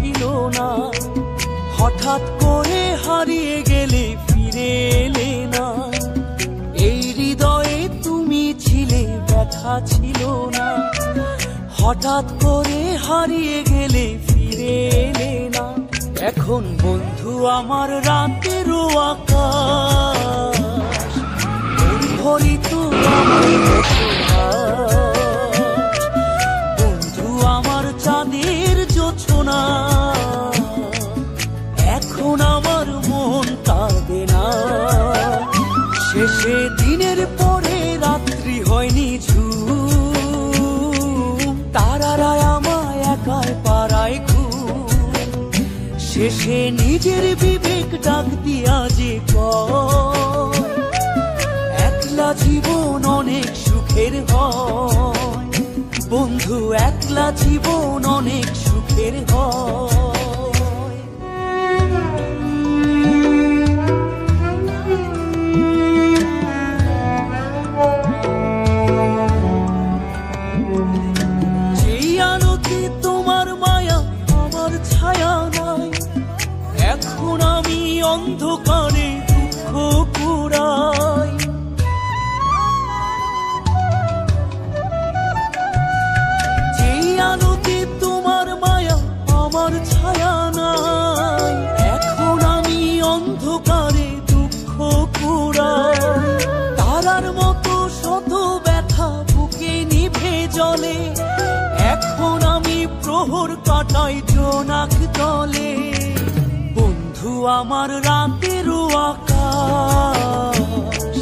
ছিল না। হঠাৎ করে হারিয়ে গেলে ফিরে এলে না। এই হৃদয়ে তুমি ছিলে, ব্যথা ছিল না। হঠাৎ করে হারিয়ে গেলে ফিরে এলে না। এখন বন্ধু আমার রাতেরও আকাশ, মুখরিত আমার বসবাস। বন্ধু আমার চাঁদের জোছনা, এখন আমার মন কাঁদে না। শেষে দিনের পরে রাত্রি হয়নি ঝুম, তারারা আমায় একাই পাড়ায় ঘুম। শেষে নিজের বিবেক ডাক দিয়া যে কয়, একলা জীবন অনেক সুখের হয়। বন্ধু একলা জীবন অনেক সুখের হয়। যেই আলোতে তোমার মায়া আমার ছায়া নাই, এখন আমি অন্ধকারে দুঃখ কুড়াই। যেই আলোতে তোমার মায়া আমার ছায়া নাই, এখন আমি অন্ধকারে দুঃখ কুড়াই। তারার মতো শত ব্যথা বুকে নিভে জ্বলে, এখন আমি প্রহর কাটাই জোনাক জলে। বন্ধু আমার রাতেরও আকাশ,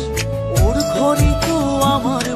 ওর ঘরে তো আমার